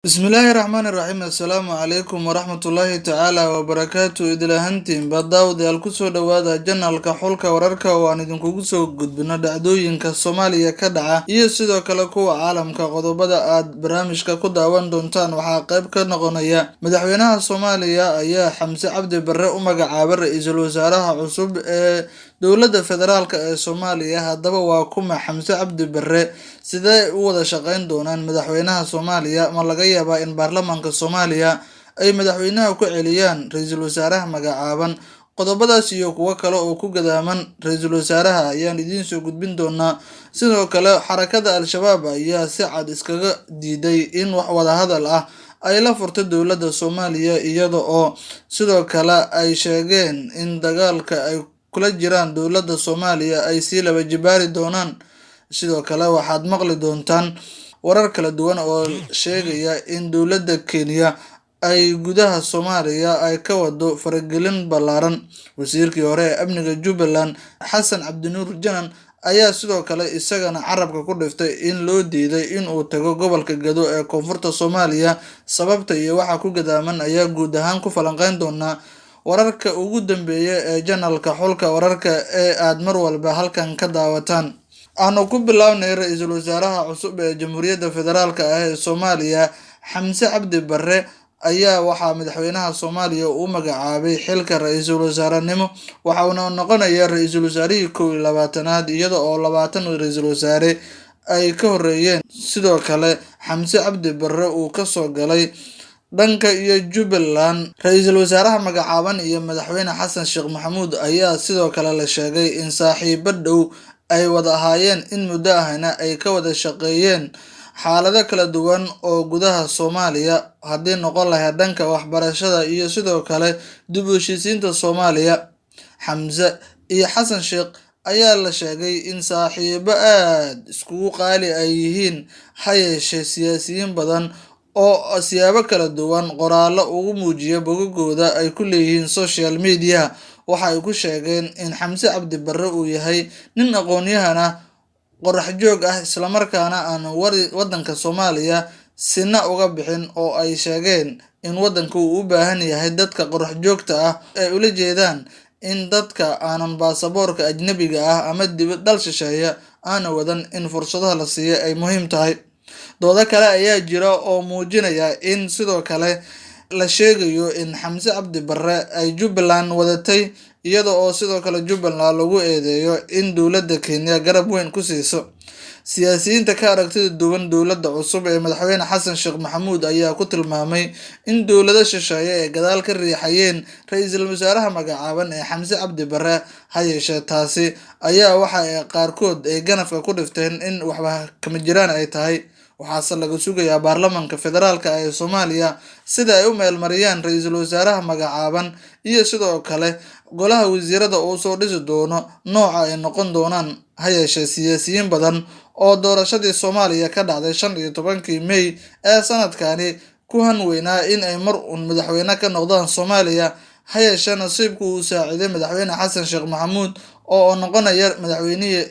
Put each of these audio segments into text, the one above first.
Bismillahirrahmanirrahim. Assalamu alaikum warahmatullahi ta'ala wabarakatuh. Idilahantiin baddaawadayaal kusoo dhawaada janalka xulka wararka oo aan idinkugu soo gudbino dhacdooyinka Soomaaliya ka dhaca iyo sidoo kale kuwa caalamka. Qodobada aad barnaamijka ku daawan doontaan waxaa qayb ka noqonaya madaxweynaha Soomaaliya ayaa Xamse Cabdi Barre u magacaabay ra'iisul wasaaraha cusub ee dowladda federaalka ee Soomaaliya. Haddaba waa kuma Xamse Cabdi Barre, sidee u wada shaqeyn doonaan madaxweynaha Soomaaliya? Ma laga yaabaa in baarlamaanka Soomaaliya ay madaxweynaha ku celiyaan ra'iisul wasaaraha magacaaban? Qodobadaas iyo kuwo kale oo ku gadaaman ra'iisul wasaaraha ayaan idiin soo gudbin doonaa. Sidoo kale xarakada Al-Shabaab ayaa si cad iskaga diiday in wax wada hadal ah ay la furto dowladda Soomaaliya, iyada oo sidoo kale ay sheegeen in dagaalka ay kula jiraan dowladda Soomaaliya ay sii laba jibaari doonaan. Sidoo kale waxaad maqli doontaan warar kala duwan oo sheegaya in dowladda Kenya ay gudaha Soomaaliya ay ka wado faragelin ballaaran. Wasiirkii hore ee amniga Jubbaland Xasan Cabdinuur Janan ayaa sidoo kale isagana carabka ku dhiftay in loo diiday in uu tago gobolka Gado ee koonfurta Soomaaliya. Sababta iyo waxa ku gadaaman ayaa guud ahaan ku falanqeyn doonaa wararka ugu dambeeya ee janalka xulka wararka ee aad mar walba halkan ka daawataan. Aanu ku bilownay ra'iisul wasaaraha cusub ee Jamhuuriyadda Federaalka ah ee Soomaaliya Xamse Cabdi Barre ayaa waxaa madaxweynaha Soomaaliya uu magacaabay xilka ra'iisul wasaarenimo, waxaana noqonayaa ra'iisul wasaarihii 21aad iyada oo 20 ra'iisul wasaare ay ka horeeyeen. Sidoo kale Xamse Cabdi Barre uu ka soo galay dhanka iyo Jubbaland. Ra'iisul wasaaraha magacaaban iyo madaxweyne Xasan Sheekh Maxamuud ayaa sidoo kale la sheegay in saaxiibo dhow ay wada ahaayeen in muddo ahna ay ka wada shaqeeyeen xaalado kala duwan oo gudaha Soomaaliya, haddii noqon lahayd dhanka waxbarashada iyo sidoo kale dib u heshiisiinta Soomaaliya. Xamse iyo Xasan Sheekh ayaa la sheegay in saaxiibo aad iskugu qaali ay yihiin, ha yeeshee siyaasiyiin badan oo siyaabo kala duwan qoraallo ugu muujiya bogagooda ay ku leeyihiin social media waxa ay ku sheegeen in Xamse Cabdi Barre uu yahay nin aqoon-yahan ah, qorax joog ah, islamarkaana aan waddanka Soomaaliya sina uga bixin, oo ay sheegeen in waddanku uu u baahan yahay dadka qorax joogta ah ee ula jeedaan in dadka aanan baasaboorka ajnabiga ah ama dal shisheeye aana wadan in fursadaha la siiyo ay muhiim tahay. Doodo kale ayaa jira oo muujinaya in sidoo kale la sheegayo in Xamse Cabdi Barre ay Jubbaland wadatay, iyada oo sidoo kale Jubbaland lagu eedeeyo in dowladda Kenya garab weyn ku siiso. Siyaasiyiinta ka aragtida duwan dowladda cusub ee madaxweyne Xasan Sheekh Maxamuud ayaa ku tilmaamay in dowlado shisheeye ay gadaal ka riixayeen ra'iisul wasaaraha magacaaban ee Xamse Cabdi Barre. Ha yeeshee taasi ayaa waxa ay qaarkood ay ganafka ku dhifteen in waxba kama jiraan ay tahay. Waxaase laga sugayaa baarlamaanka federaalka ee Soomaaliya sida ay u meelmariyaan ra'iisul wasaaraha magacaaban iyo sidoo kale golaha wasiirada uu soo dhisi doono nooca ay noqon doonaan. Ha yeeshee siyaasiyiin badan oo doorashadii Soomaaliya ka dhacday 15 May ee sanadkani ku hanweynaa in ay mar uun madaxweyne ka noqdaan Soomaaliya, ha yeeshee nasiibku uu saaciday madaxweyne Xasan Sheekh Maxamuud oo noqonaya madaxweynihii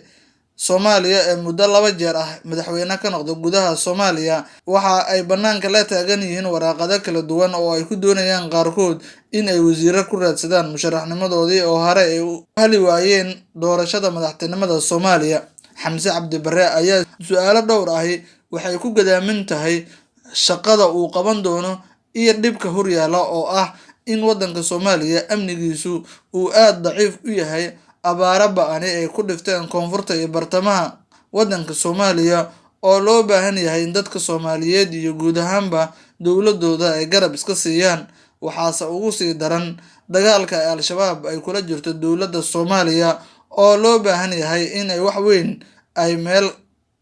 Soomaaliya ee muddo 2 jeer ah madaxweyne ka noqda gudaha Soomaaliya. Waxa ay banaanka la taagan yihiin waraaqado kala duwan oo ay ku doonayaan qaarkood in ay wasiiro ku raadsadaan musharaxnimadoodii oo hore ay u heli waayeen doorashada madaxtinimada Soomaaliya. Xamse Cabdi Barre ayaa su'aalo dhowr ahi waxay ku gadaamin tahay shaqada uu qaban doono iyo dhibka horyaala oo ah in waddanka Soomaaliya amnigiisu uu aad daciif u yahay, abaaro ba'ani ay ku dhifteen koonfurta iyo bartamaha waddanka Soomaaliya oo loo baahan yahay in dadka Soomaaliyeed iyo guud ahaanba dowladooda ay garab iska siiyaan. Waxaase ugu sii daran dagaalka ay Al-Shabaab ay kula jirto dowladda Soomaaliya oo loo baahan yahay in ay wax weyn ay meel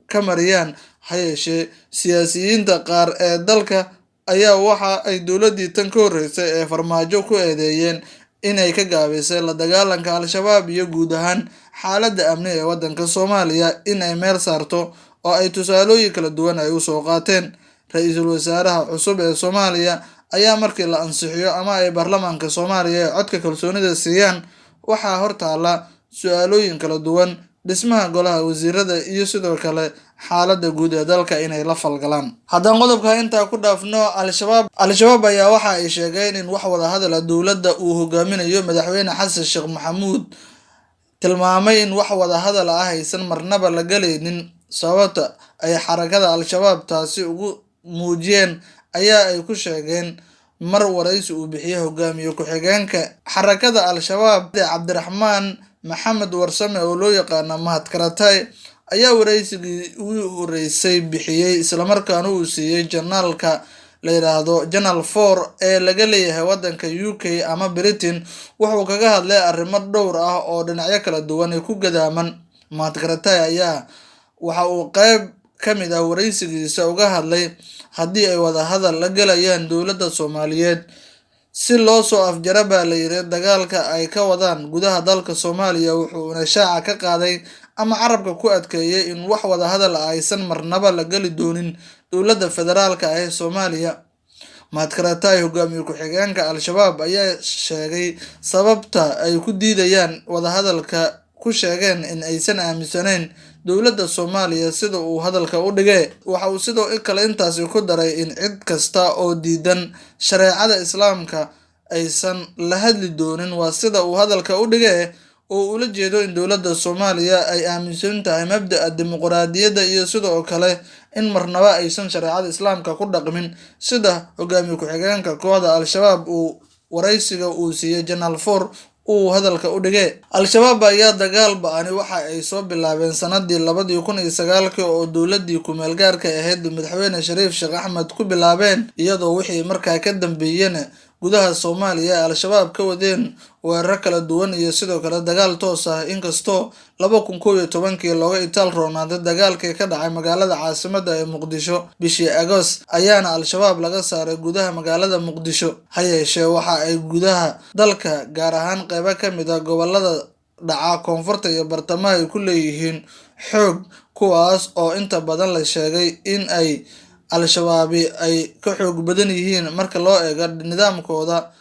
ka mariyaan. Ha yeeshee siyaasiyiinta qaar ee dalka ayaa waxa ay dowladdii tan ka horreysay ee Farmaajo ku eedeeyeen inay ka gaabisay la dagaalanka Al-Shabaab iyo guud ahaan xaaladda amni ee waddanka Soomaaliya in ay meel saarto, oo ay tusaalooyin kala duwan ay u soo qaateen. Ra'iisul wasaaraha cusub ee Soomaaliya ayaa markii la ansixiyo ama ay baarlamaanka Soomaaliya codka kalsoonida siiyaan waxaa hortaala su'aalooyin kala duwan. dhismaha golaha wasiirada iyo sidoo kale xaaladda guud ee dalka inay la falgalaan. Haddaan qodobka intaa ku dhaafno, al-shabaab ayaa waxa ay sheegeen in wax wada hadal ah dowladda uu hogaaminayo madaxweyne xasan sheekh maxamuud tilmaamay in wax wada hadal ah aysan marnaba la galaynin. Sababta ay xarakada al-shabaab taasi ugu muujiyeen ayaa ay ku sheegeen mar waraysi uu bixiyay hogaamiye ku-xigeenka xarakada al-shabaab Cabdiraxmaan Maxamed Warsame oo loo yaqaano Mahad Karatay ayaa waraysigii ugu horeysay bixiyay islamarkaana uu siiyay janaalka la yiraahdo Channel 4 ee laga leeyahay wadanka UK ama Britain. Wuxuu kaga hadlay arrimo dhowr ah oo dhinacyo kala duwan ay ku gadaaman. Mahad Karatay ayaa waxa uu qayb ka mid ah waraysigiisa uga hadlay haddii ay wada hadal la galayaan dowladda Soomaaliyeed si loo soo afjaro baa la yiri dagaalka ay ka wadaan gudaha dalka Soomaaliya. Wuxuuna shaaca ka qaaday ama carabka ku adkeeyay in wax wada hadal aysan marnaba la gali doonin dowladda federaalka ah ee Soomaaliya. Mahad Karatay hogaamiye ku-xigeenka al-shabaab ayaa sheegay sababta ay ku diidayaan wada hadalka ku sheegeen in aysan aaminsanayn dowladda Soomaaliya sida uu hadalka u dhigay. Waxa uu sidoo kale intaasi ku daray in cid kasta oo diidan shareecada islaamka aysan la hadli doonin, waa sida uu hadalka u dhigay, oo ula jeedo in dowladda Soomaaliya ay aaminsan tahay mabda'a dimuqraadiyadda iyo sidoo kale in marnaba aysan shareecada islaamka ku dhaqmin. Sida hogaamiye ku-xigeenka kooxda al-shabaab uu waraysiga uu siiyay Channel 4 uu hadalka u dhigay. Al-shabaab ayaa dagaal ba'ani waxa ay soo bilaabeen sanadii 2009 oo dowladii ku meel gaarka ahayd madaxweyne Shariif Sheekh Axmed ku bilaabeen, iyadoo wixii markaa ka dambeeyeen gudaha Soomaaliya al-shabaab ka wadeen weerar kala duwan iyo sidoo kale dagaal toos ah. Inkastoo 2011 looga itaal roonaaday dagaalkii ka dhacay magaalada caasimadda ee Muqdisho bishii Agost, ayaana al-shabaab laga saaray gudaha magaalada Muqdisho. Ha yeeshee waxa ay gudaha dalka gaar ahaan qaybo ka mid ah gobolada dhaca koonfurta iyo bartamaha ay ku leeyihiin xoog, kuwaas oo inta badan la sheegay in ay al-shabaabi ay ka xoog badan yihiin marka loo eego nidaamkooda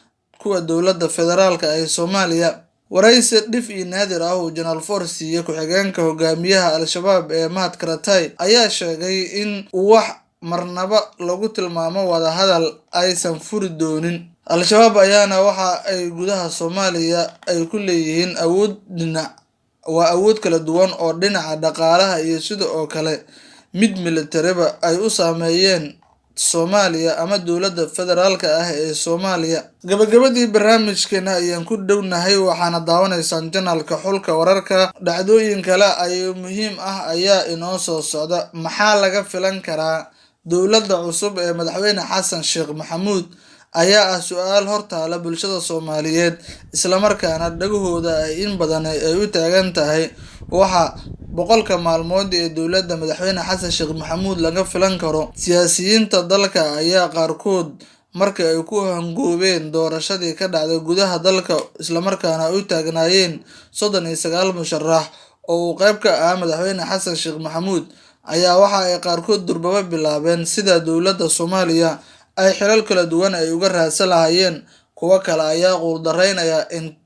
kuwa dowladda federaalka ee Soomaaliya. Waraysi dhif iyo naadir ah oo Channel 4 siiyay ku-xigeenka hogaamiyaha al-shabaab ee Mahad Karatay ayaa sheegay in wax marnaba lagu tilmaamo wada hadal aysan furi doonin. Al-shabaab ayaana waxa ay gudaha Soomaaliya ay ku leeyihiin awood kala duwan oo dhinaca dhaqaalaha iyo sidoo kale mid militariba ay u saameeyeen Soomaaliya ama dowladda federaalka ah ee Soomaaliya. Gabagabadii barnaamijkeena ayaan ku dhownahay, waxaana daawanaysaan janaalka xulka wararka. Dhacdooyin kale ay muhiim ah ayaa inoo soo socda. Maxaa laga filan karaa dowladda cusub ee madaxweyne xasan sheekh maxamuud ayaa ah su'aal hortaala bulshada Soomaaliyeed, isla markaana dhagahooda ay in badan ay u taagan tahay. Waxa boqolka maalmood ee dowladda madaxweyne xasan sheekh maxamuud laga filan karo. Siyaasiyiinta dalka ayaa qaarkood markii ay ku hangoobeen doorashadii ka dhacday gudaha dalka, isla markaana ay u taagnaayeen 39 musharax oo uu qayb ka ah madaxweyne xasan sheekh maxamuud, ayaa waxa ay qaarkood durbaba bilaabeen sida dowladda Soomaaliya ay xilal kala duwan ay uga raadsan lahaayeen. Kuwa kale ayaa quudareynaya in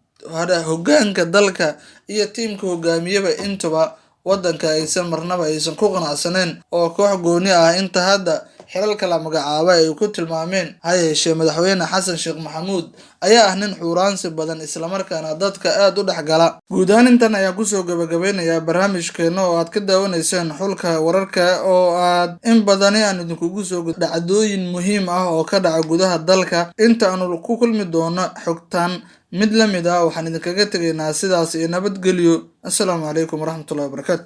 hoggaanka dalka iyo tiimka hogaamiyaba intuba wadanka aysan marnaba aysan ku qanacsaneen oo koox gooni ah inta hadda xilalka la magacaabay ay ku tilmaameen. Ha yeeshee madaxweyne xasan sheekh maxamuud ayaa ah nin xuuraansi badan, isla markaana dadka aad u dhexgala. Guud ahaan intan ayaan kusoo gabagabeynayaa barnaamijkeena oo aad ka daawanayseen xulka wararka, oo aad in badani aan idinkugu soo gudbin dhacdooyin muhiim ah oo ka dhaca gudaha dalka. Inta aanu ku kulmi doono xogtan mid la mid ah, waxaan idinkaga tegaynaa sidaas iyo nabadgelyo. Assalaamu calaykum waraxmatullaahi wabarakaatu.